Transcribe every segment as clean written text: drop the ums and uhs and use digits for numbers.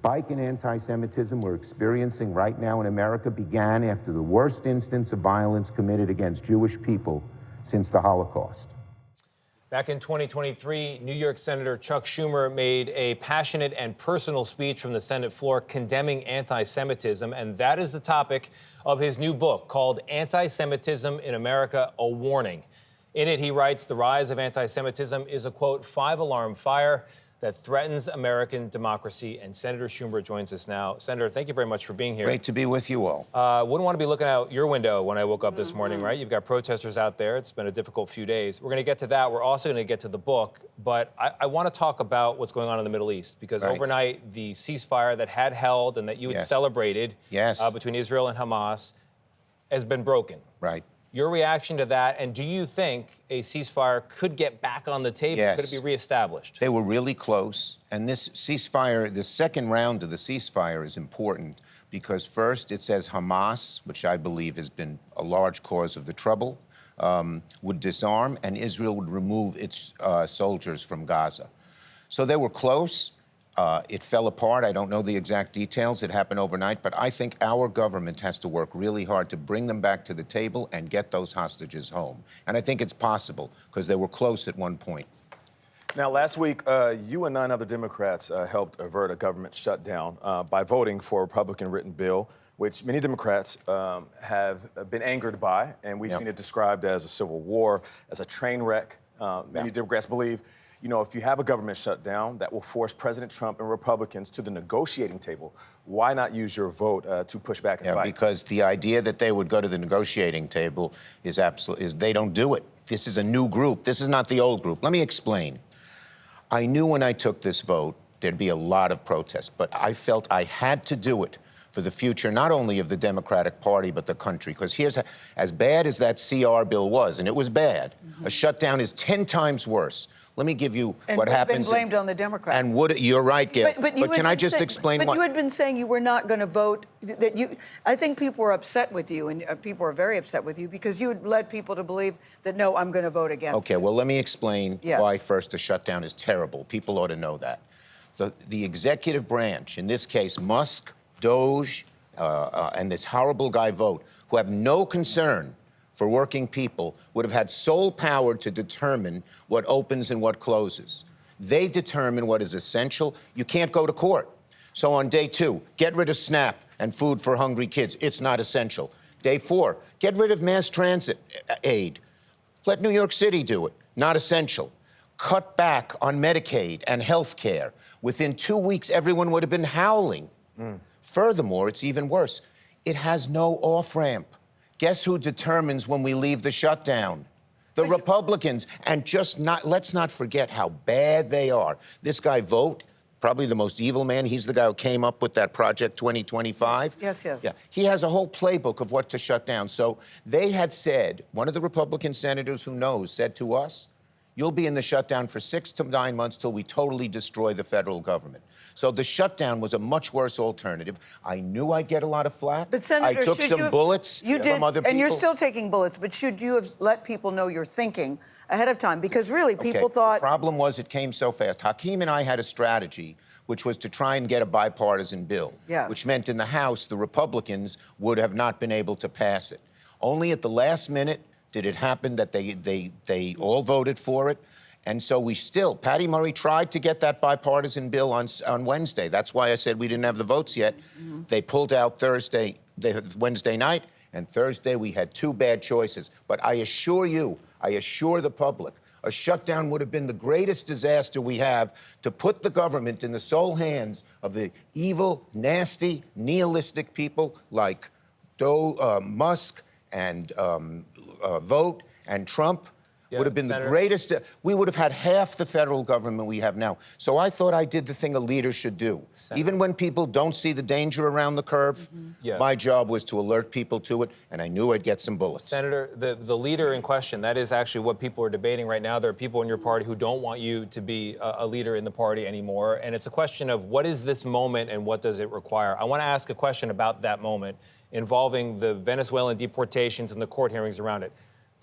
spike in anti-Semitism we're experiencing right now in America began after the worst instance of violence committed against Jewish people since the Holocaust. Back in 2023, New York Senator Chuck Schumer made a passionate and personal speech from the Senate floor condemning anti-Semitism, and that is the topic of his new book called Antisemitism in America, A Warning. In it, he writes, the rise of anti-Semitism is a, quote, five-alarm fire that threatens American democracy. And Senator Schumer joins us now. Senator, thank you very much for being here. Great to be with you all. Wouldn't want to be looking out your window when I woke up this morning, right? You've got protesters out there. It's been a difficult few days. We're going to get to that. We're also going to get to the book. But I want to talk about what's going on in the Middle East, because overnight, the ceasefire that had held and that you had celebrated between Israel and Hamas has been broken. Right. Your reaction to that, and do you think a ceasefire could get back on the table? Yes. Could it be reestablished? They were really close. And this ceasefire, the second round of the ceasefire is important because first it says Hamas, which I believe has been a large cause of the trouble, would disarm and Israel would remove its soldiers from Gaza. So they were close. It fell apart. I don't know the exact details. It happened overnight. But I think our government has to work really hard to bring them back to the table and get those hostages home. And I think it's possible because they were close at one point. Now, last week, you and 9 other Democrats helped avert a government shutdown by voting for a Republican-written bill, which many Democrats have been angered by. And we've seen it described as a civil war, as a train wreck. Many Democrats believe, you know, if you have a government shutdown, that will force President Trump and Republicans to the negotiating table. Why not use your vote to push back and fight? Because the idea that they would go to the negotiating table is they don't do it. This is a new group. This is not the old group. Let me explain. I knew when I took this vote, there'd be a lot of protests, but I felt I had to do it for the future, not only of the Democratic Party, but the country. Because here's as bad as that CR bill was, and it was bad, a shutdown is 10 times worse. Let me give you what happens. And been blamed on the Democrats. And you're right, Gayle. But can I just explain what? But you had been saying you were not going to vote. I think people were upset with you, and people were very upset with you because you had led people to believe that, no, I'm going to vote against Okay, well, let me explain why first the shutdown is terrible. People ought to know that. The executive branch, in this case, Musk, Doge, and this horrible guy Vogt, who have no concern for working people, would have had sole power to determine what opens and what closes. They determine what is essential. You can't go to court. So on day 2, get rid of SNAP and food for hungry kids. It's not essential. Day 4, get rid of mass transit aid. Let New York City do it. Not essential. Cut back on Medicaid and health care. Within 2 weeks, everyone would have been howling. Furthermore, it's even worse. It has no off-ramp. Guess who determines when we leave the shutdown? The Republicans. And let's not forget how bad they are. This guy Vogt, probably the most evil man. He's the guy who came up with that Project 2025. Yes. Yeah. He has a whole playbook of what to shut down. So they had said, one of the Republican senators who knows said to us, you'll be in the shutdown for 6 to 9 months till we totally destroy the federal government. So the shutdown was a much worse alternative. I knew I'd get a lot of flack. But Senator, I took some bullets from other people. And you're still taking bullets, but should you have let people know you're thinking ahead of time? Because really, people thought... The problem was it came so fast. Hakeem and I had a strategy, which was to try and get a bipartisan bill, which meant in the House, the Republicans would have not been able to pass it. Only at the last minute did it happen that they all voted for it. And so Patty Murray tried to get that bipartisan bill on Wednesday. That's why I said we didn't have the votes yet. They pulled out Wednesday night, and Thursday we had 2 bad choices. But I assure you, I assure the public, a shutdown would have been the greatest disaster we have to put the government in the sole hands of the evil, nasty, nihilistic people like Musk and Vogt and Trump. Would have been the greatest. We would have had half the federal government we have now. So I thought I did the thing a leader should do. Even when people don't see the danger around the curve, my job was to alert people to it, and I knew I'd get some bullets. Senator, the leader in question, that is actually what people are debating right now. There are people in your party who don't want you to be a leader in the party anymore. And it's a question of what is this moment and what does it require? I want to ask a question about that moment involving the Venezuelan deportations and the court hearings around it.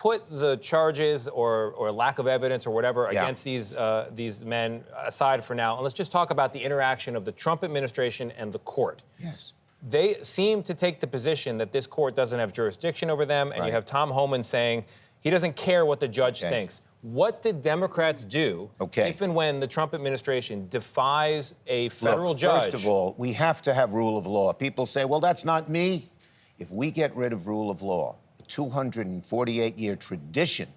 put the charges or lack of evidence or whatever against these men aside for now, and let's just talk about the interaction of the Trump administration and the court. Yes. They seem to take the position that this court doesn't have jurisdiction over them, and you have Tom Homan saying he doesn't care what the judge thinks. What did Democrats do if and when the Trump administration defies a federal judge? First of all, we have to have rule of law. People say, well, that's not me. If we get rid of rule of law, a 248-year tradition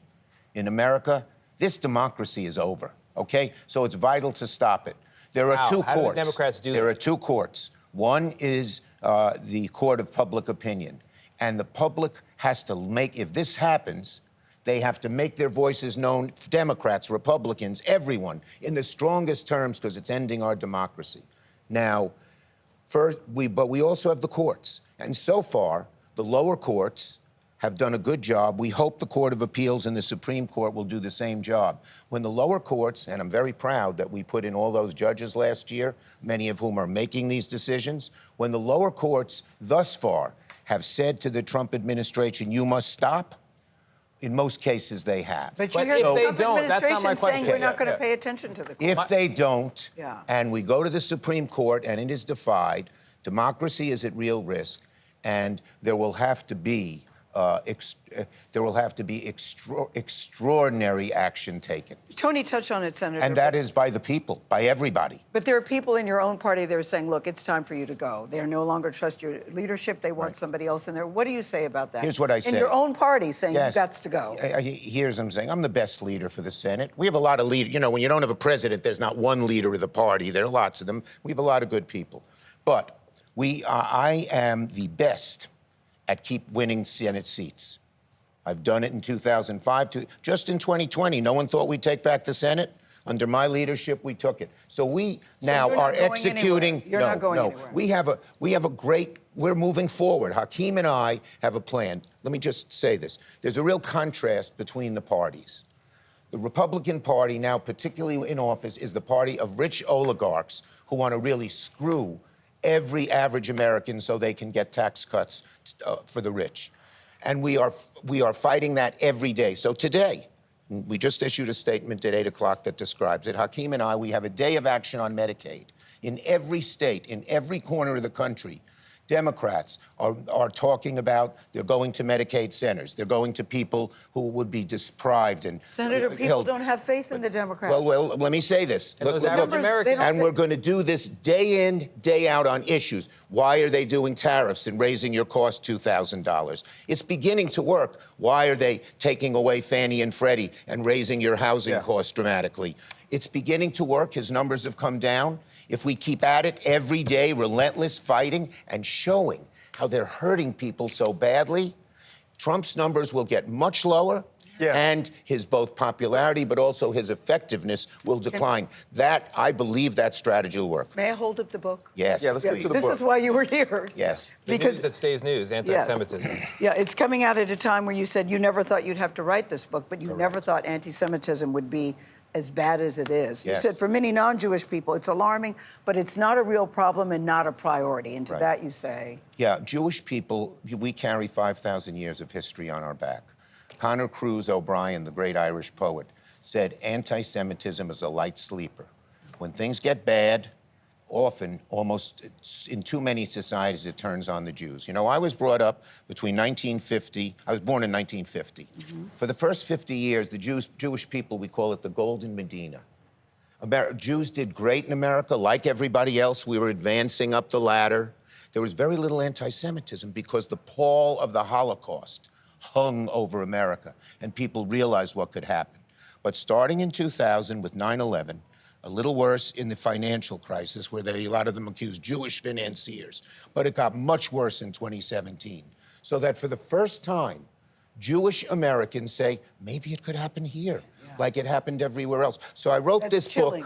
in America, this democracy is over, okay? So it's vital to stop it. There are two courts. How do the Democrats do that? There are two courts. One is the court of public opinion. And the public has to make, if this happens, they have to make their voices known, Democrats, Republicans, everyone, in the strongest terms, because it's ending our democracy. Now, but we also have the courts. And so far, the lower courts have done a good job. We hope the Court of Appeals and the Supreme Court will do the same job. When the lower courts, and I'm very proud that we put in all those judges last year, many of whom are making these decisions, when the lower courts thus far have said to the Trump administration, you must stop, in most cases they have. But you hear the Trump don't, that's not my administration question. saying we're not going to pay attention to the court. If they don't, and we go to the Supreme Court and it is defied, democracy is at real risk, and there will have to be extraordinary action taken. Tony touched on it, Senator. And that is by the people, by everybody. But there are people in your own party that are saying, look, it's time for you to go. They no longer trust your leadership. They want somebody else in there. What do you say about that? Here's what I say. In your own party saying you've got to go. Here's what I'm saying. I'm the best leader for the Senate. We have a lot of leaders. You know, when you don't have a president, there's not one leader of the party. There are lots of them. We have a lot of good people. But I am the best at keep winning Senate seats. I've done it in 2005. Just in 2020, no one thought we'd take back the Senate. Under my leadership, we took it. So we now are executing. You're not going anywhere. We have a great. We're moving forward. Hakeem and I have a plan. Let me just say this. There's a real contrast between the parties. The Republican Party now, particularly in office, is the party of rich oligarchs who want to really screw every average American so they can get tax cuts for the rich. And we are fighting that every day. So today, we just issued a statement at 8 o'clock that describes it. Hakeem and I, we have a day of action on Medicaid. In every state, in every corner of the country, Democrats are talking about they're going to Medicaid centers. They're going to people who would be deprived and Senator, people don't have faith in the Democrats. Well, let me say this. And those average Americans. And we're going to do this day in, day out on issues. Why are they doing tariffs and raising your cost $2,000? It's beginning to work. Why are they taking away Fannie and Freddie and raising your housing costs dramatically? It's beginning to work. His numbers have come down. If we keep at it every day, relentless fighting and showing how they're hurting people so badly, Trump's numbers will get much lower, and his both popularity but also his effectiveness will decline. I believe that strategy will work. May I hold up the book? Yes. Yeah, let's get to the book. This is why you were here. Yes. The news that stays news, anti-Semitism. Yeah, it's coming out at a time where you said you never thought you'd have to write this book, but you never thought anti-Semitism would be as bad as it is. You said for many non-Jewish people, it's alarming, but it's not a real problem and not a priority. And to that you say... Yeah, Jewish people, we carry 5,000 years of history on our back. Conor Cruz O'Brien, the great Irish poet, said anti-Semitism is a light sleeper. When things get bad, often, almost in too many societies, it turns on the Jews. You know, I was brought up between 1950, I was born in 1950. For the first 50 years, the Jewish people, we call it the Golden Medina. Jews did great in America. Like everybody else, we were advancing up the ladder. There was very little anti-Semitism because the pall of the Holocaust hung over America, and people realized what could happen. But starting in 2000 with 9/11, a little worse in the financial crisis, where a lot of them accused Jewish financiers. But it got much worse in 2017. So that for the first time, Jewish Americans say, maybe it could happen here, like it happened everywhere else. So I wrote this book.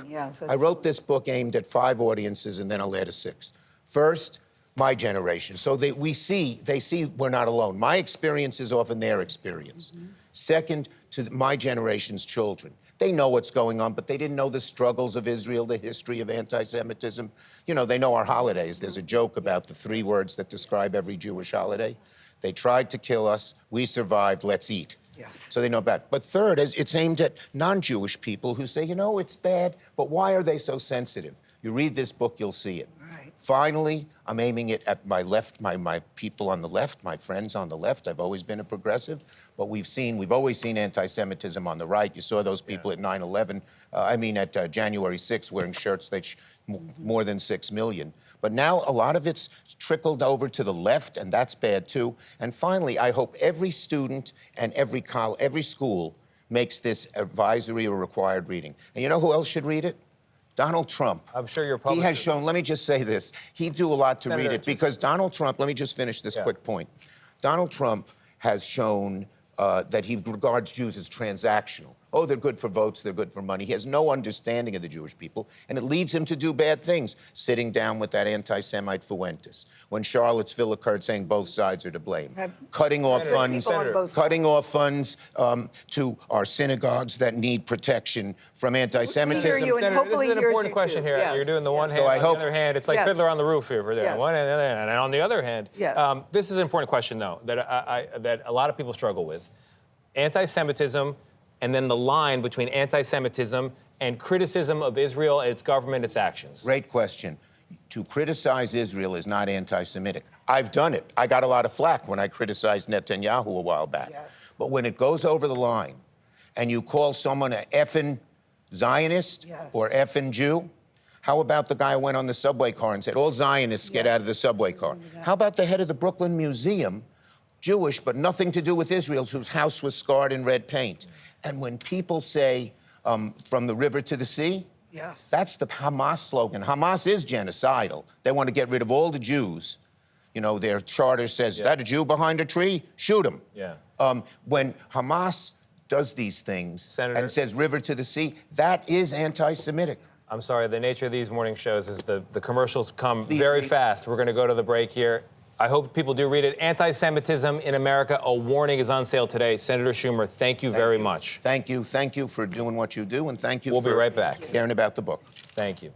I wrote this book aimed at 5 audiences, and then I'll add a 6th. First, my generation. So they see we're not alone. My experience is often their experience. Second, to my generation's children. They know what's going on, but they didn't know the struggles of Israel, the history of anti-Semitism. You know, they know our holidays. There's a joke about the 3 words that describe every Jewish holiday. They tried to kill us. We survived. Let's eat. Yes. So they know about it. But third, it's aimed at non-Jewish people who say, you know, it's bad, but why are they so sensitive? You read this book, you'll see it. Right. Finally, I'm aiming it at my left, my people on the left, my friends on the left. I've always been a progressive, but we've always seen anti-Semitism on the right. You saw those people at 9/11, at January 6th wearing shirts that more than 6 million. But now a lot of it's trickled over to the left, and that's bad too. And finally, I hope every student and every school makes this advisory or required reading. And you know who else should read it? Donald Trump. I'm sure your publisher. He has shown, let me just say this, he'd do a lot to read it because Donald Trump, let me just finish this quick point. Donald Trump has shown that he regards Jews as transactional. Oh, they're good for votes, they're good for money. He has no understanding of the Jewish people, and it leads him to do bad things, sitting down with that anti-Semite Fuentes. When Charlottesville occurred, saying both sides are to blame. Cutting off funds to our synagogues that need protection from anti-Semitism. Senator, this is an important question here. Yes. You're doing the one hand, So on the other hand, it's like Fiddler on the Roof here. Yes. One hand, and on the other hand, this is an important question, though, that a lot of people struggle with. Anti-Semitism, and then the line between anti-Semitism and criticism of Israel, its government, its actions. Great question. To criticize Israel is not anti-Semitic. I've done it. I got a lot of flack when I criticized Netanyahu a while back. Yes. But when it goes over the line and you call someone an effing Zionist or effing Jew, how about the guy who went on the subway car and said, all Zionists get out of the subway car? How about the head of the Brooklyn Museum, Jewish, but nothing to do with Israel, whose house was scarred in red paint? And when people say, from the river to the sea, that's the Hamas slogan. Hamas is genocidal. They want to get rid of all the Jews. You know, their charter says, that a Jew behind a tree? Shoot him. When Hamas does these things, Senator, and says river to the sea, that is anti-Semitic. I'm sorry, the nature of these morning shows is the commercials come very fast. We're going to go to the break here. I hope people do read it. Anti-Semitism in America, a warning, is on sale today. Senator Schumer, thank you very much. Thank you. Thank you for doing what you do, and thank you We'll be right back. Caring about the book. Thank you.